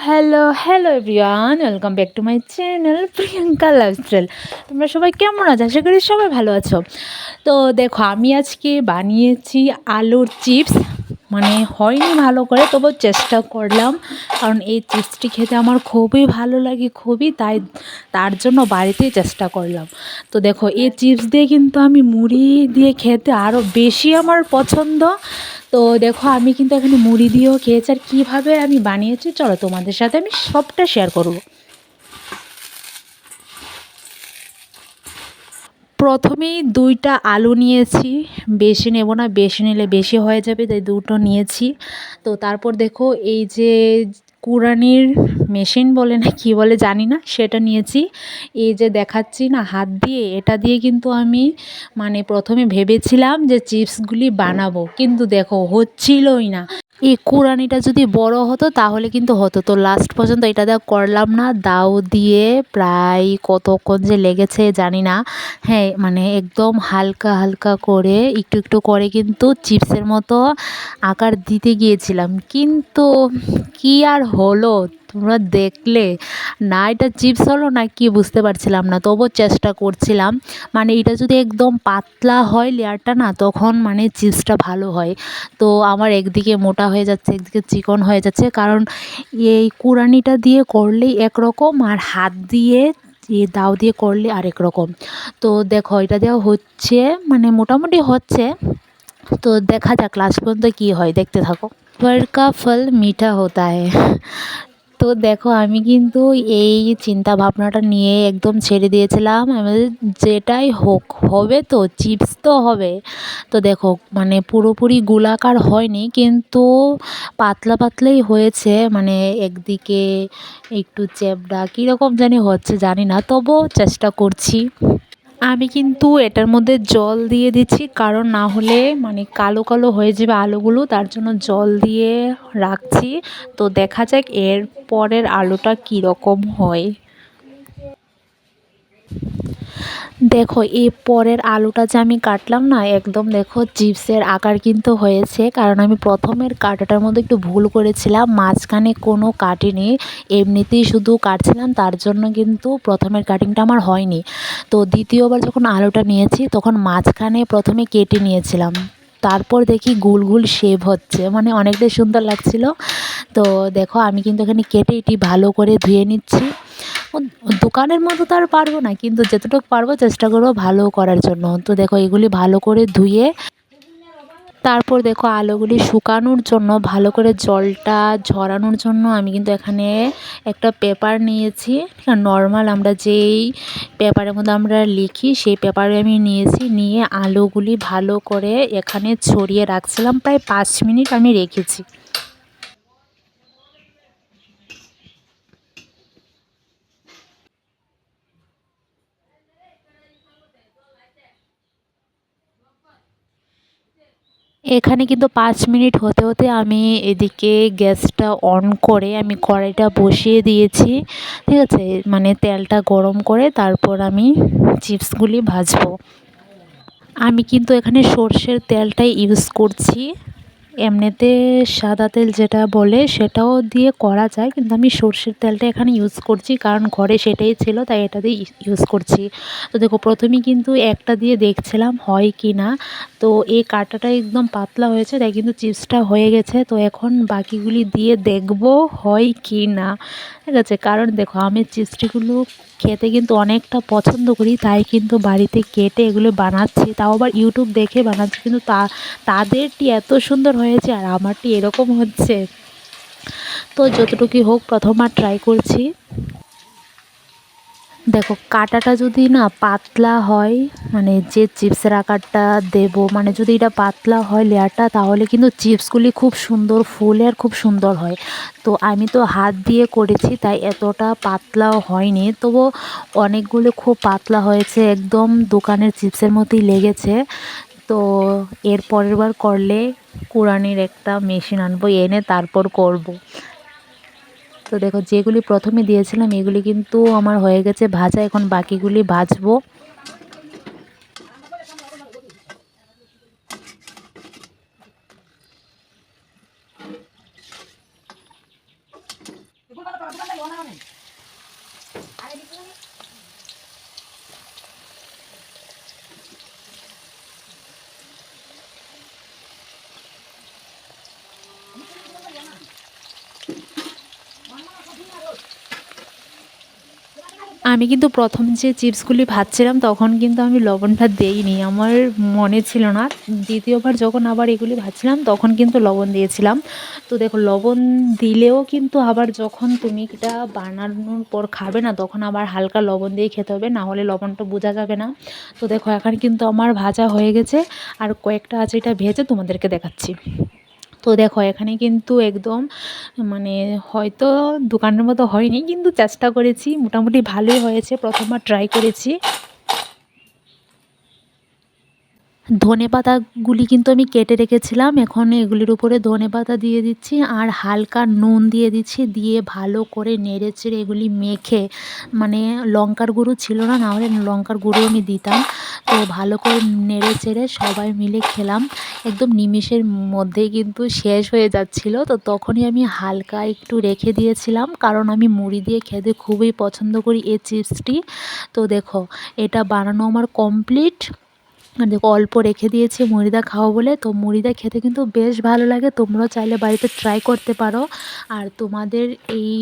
Hello, hello everyone, welcome back to my channel Priyanka lifestyle. তোমরা সবাই কেমন আছো? আশা করি সবাই ভালো আছো। তো দেখো, আমি আজকে বানিয়েছি আলুর চিপস। মানে হয়নি ভালো করে, তবু চেষ্টা করলাম, কারণ এই চিপসটি খেতে আমার খুবই ভালো লাগে, খুবই, তাই তার জন্য বাড়িতেই চেষ্টা করলাম। তো দেখো, এই চিপস দিয়ে কিন্তু আমি মুড়ি দিয়ে খেতে আরও বেশি আমার পছন্দ। তো দেখো, আমি কিন্তু এখানে মুড়ি দিয়েও খেয়েছি। আর কীভাবে আমি বানিয়েছি চলো তোমাদের সাথে আমি সবটা শেয়ার করব। প্রথমেই 2টা আলু নিয়েছি, বেশি নেব না, বেশি নিলে বেশি হয়ে যাবে, তাই 2টো নিয়েছি। তো তারপর দেখো, এই যে কুড়ানির মেশিন বলে না কি বলে জানি না, সেটা নিয়েছি। এই যে দেখাচ্ছি না হাত দিয়ে, এটা দিয়ে কিন্তু আমি মানে প্রথমে ভেবেছিলাম যে চিপসগুলি বানাবো, কিন্তু দেখো হচ্ছিলই না। এই কুড়ানিটা যদি বড় হতো তাহলে কিন্তু হতো। তো লাস্ট পর্যন্ত এটা দিয়ে করলাম না, দাও দিয়ে প্রায় কতক্ষণ যে লেগেছে জানি না। হ্যাঁ, মানে একদম হালকা হালকা করে একটু একটু করে কিন্তু চিপসের মতো আকার দিতে গিয়েছিলাম, কিন্তু কি আর হলো তোমরা দেখলে না, এটা চিপস হলো না কি বুঝতে পারছিলাম না, তবুও চেষ্টা করছিলাম। মানে এটা যদি একদম পাতলা হয় লেয়ারটা না, তখন মানে চিপসটা ভালো হয়। তো আমার একদিকে মোটা হয়ে যাচ্ছে, একদিকে চিকন হয়ে যাচ্ছে, কারণ এই কুড়ানিটা দিয়ে করলেই একরকম, আর হাত দিয়ে দাও দিয়ে করলে আরেক রকম। তো দেখো, এটা দেওয়া হচ্ছে, মানে মোটামুটি হচ্ছে। তো দেখা যাক লাস্ট পর্যন্ত কী হয়, দেখতে থাকো। সবার কা ফল মিঠা হতা হ্যায়। তো দেখো, আমি কিন্তু এই চিন্তা ভাবনাটা নিয়ে একদম ছেড়ে দিয়েছিলাম, যেটাই হোক হবে, তো চিপস তো হবে। তো দেখো, মানে পুরোপুরি গোলাকার হয়নি, কিন্তু পাতলা পাতলাই হয়েছে, মানে একদিকে একটু চ্যাপটা কীরকম জানি হচ্ছে জানি না, তবুও চেষ্টা করছি। আমি কিন্তু এটার মধ্যে জল দিয়ে দিচ্ছি, কারণ না হলে মানে কালো কালো হয়ে যাবে আলুগুলো, তার জন্য জল দিয়ে রাখছি। তো দেখা যাক এর পরের আলুটা কীরকম হয়। দেখো, এই পরের আলুটা যে আমি কাটলাম না, একদম দেখো চিপসের আকার কিন্তু হয়েছে, কারণ আমি প্রথমের কাটাটার মধ্যে একটু ভুল করেছিলাম, মাঝখানে কোনো কাটিনি, এমনিতেই শুধু কাটছিলাম, তার জন্য কিন্তু প্রথমের কাটিংটা আমার হয়নি। তো দ্বিতীয়বার যখন আলুটা নিয়েছি তখন মাঝখানে প্রথমে কেটে নিয়েছিলাম, তারপর দেখি গোল গোল শেপ হচ্ছে, মানে অনেকটাই সুন্দর লাগছিল। তো দেখো, আমি কিন্তু এখানে কেটে এটি ভালো করে ধুয়ে নিচ্ছি। দোকানের মতো তো আর পারবো না, কিন্তু যতটুকু পারবো চেষ্টা করবো ভালো করার জন্য। তো দেখো, এগুলি ভালো করে ধুয়ে তারপর দেখো আলুগুলি শুকানোর জন্য, ভালো করে জলটা ঝরানোর জন্য আমি কিন্তু এখানে একটা পেপার নিয়েছি। নর্মাল আমরা যেই পেপারের মধ্যে আমরা লিখি সেই পেপারে আমি নিয়েছি, নিয়ে আলুগুলি ভালো করে এখানে ছড়িয়ে রাখছিলাম, প্রায় 5 মিনিট আমি রেখেছি। এখানে কিন্তু 5 মিনিট হতে হতে আমি এদিকে গ্যাসটা অন করে আমি কড়াইটা বসিয়ে দিয়েছি। ঠিক আছে, মানে তেলটা গরম করে তারপর আমি চিপসগুলি ভাজবো। আমি কিন্তু এখানে সর্ষের তেলটাই ইউজ করছি। এমনিতে সাদা তেল যেটা বলে সেটাও দিয়ে করা যায়, কিন্তু আমি সর্ষের তেলটা এখানে ইউজ করছি, কারণ ঘরে সেটাই ছিল, তাই এটা দিয়ে ইউজ করছি। তো দেখো, প্রথমেই কিন্তু একটা দিয়ে দেখছিলাম হয় কি না। তো এই কাঁটাটা একদম পাতলা হয়েছে, তাই কিন্তু চিপসটা হয়ে গেছে। তো এখন বাকিগুলি দিয়ে দেখব হয় কি না। ঠিক আছে, কারণ দেখো, আমি চিপসটিগুলো খেতে কিন্তু অনেকটা পছন্দ করি, তাই কিন্তু বাড়িতে কেটে এগুলো বানাচ্ছি, তাও আবার ইউটিউব দেখে বানাচ্ছি, কিন্তু তাদেরটি এত সুন্দর হয়েছে আর আমারটি এরকম হচ্ছে। তো যতটুকুই হোক, প্রথমবার ট্রাই করছি। দেখো, কাঁটাটা যদি না পাতলা হয়, মানে যে চিপসের আকারটা দেব, মানে যদি এটা পাতলা হয় লেয়ারটা, তাহলে কিন্তু চিপসগুলি খুব সুন্দর ফুলে আর খুব সুন্দর হয়। তো আমি তো হাত দিয়ে করেছি, তাই এতটা পাতলাও হয়নি, তবু অনেকগুলো খুব পাতলা হয়েছে, একদম দোকানের চিপসের মতোই লেগেছে। তো এর পরের বার করলে কুড়ানির একটা মেশিন আনবো, এনে তারপর করব। তো দেখো, যেগুলি প্রথমে দিয়েছিলাম এগুলি কিন্তু আমার হয়ে গেছে ভাজা, এখন বাকিগুলি ভাজবো। আমি কিন্তু প্রথম যে চিপসগুলি ভাজছিলাম তখন কিন্তু আমি লবণটা দেইনি, আমার মনে ছিল না। দ্বিতীয়বার যখন আবার এগুলি ভাজছিলাম তখন কিন্তু লবণ দিয়েছিলাম। তো দেখো, লবণ দিলেও কিন্তু আবার যখন তুমি এটা বানানোর পর খাবে না তখন আবার হালকা লবণ দিয়ে খেতে হবে, না হলে লবণটা বোঝা যাবে না। তো দেখো, এখানে কিন্তু আমার ভাজা হয়ে গেছে, আর কয়েকটা আছে, এটা ভেজে তোমাদেরকে দেখাচ্ছি। তো দেখো, এখানে কিন্তু একদম মানে হয়তো দোকানের মতো হয়নি, কিন্তু চেষ্টা করেছি, মোটামুটি ভালোই হয়েছে, প্রথমবার ট্রাই করেছি। ধনেপাতাগুলি কিন্তু আমি কেটে রেখেছিলাম, এখন এগুলির উপরে ধনেপাতা দিয়ে দিচ্ছি আর হালকা নুন দিয়ে দিচ্ছি, দিয়ে ভালো করে নেড়ে চেড়ে এগুলি মেখে, মানে লঙ্কার গুঁড়ো ছিল না, না হলে লঙ্কার গুঁড়ো আমি দিতাম। তো ভালো করে নেড়ে চেড়ে সবাই মিলে খেলাম, একদম নিমেষের মধ্যেই কিন্তু শেষ হয়ে যাচ্ছিল। তো তখনই আমি হালকা একটু রেখে দিয়েছিলাম, কারণ আমি মুড়ি দিয়ে খেতে খুবই পছন্দ করি এই চিপসটি। তো দেখো, এটা বানানো আমার কমপ্লিট। আর দেখো, অল্প রেখে দিয়েছি মুড়িদা খাও বলে। তো মুড়িদা খেতে কিন্তু বেশ ভালো লাগে, তোমরাও চাইলে বাড়িতে ট্রাই করতে পারো। আর তোমাদের এই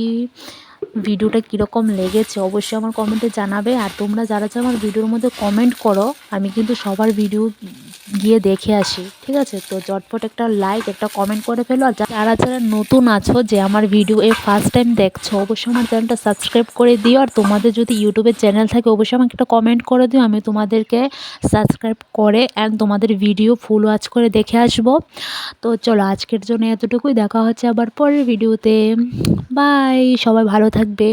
ভিডিওটা কীরকম লেগেছে অবশ্যই আমার কমেন্টে জানাবে। আর তোমরা যারা যারা আমার ভিডিওর মধ্যে কমেন্ট করো, আমি কিন্তু সবার ভিডিও গিয়ে দেখে আসি, ঠিক আছে? তো ঝটপট একটা লাইক, একটা কমেন্ট করে ফেলো। আর যারা যারা নতুন আছো, যে আমার ভিডিও এই ফার্স্ট টাইম দেখছো, অবশ্যই আমার চ্যানেলটা সাবস্ক্রাইব করে দিও। আর তোমাদের যদি ইউটিউবের চ্যানেল থাকে অবশ্যই আমাকে একটা কমেন্ট করে দিও, আমি তোমাদেরকে সাবস্ক্রাইব করে অ্যান্ড তোমাদের ভিডিও ফুল ওয়াচ করে দেখে আসবো। তো চলো, আজকের জন্য এতটুকুই, দেখা হচ্ছে আবার পরের ভিডিওতে। বাই, সবাই ভালো থাকবে।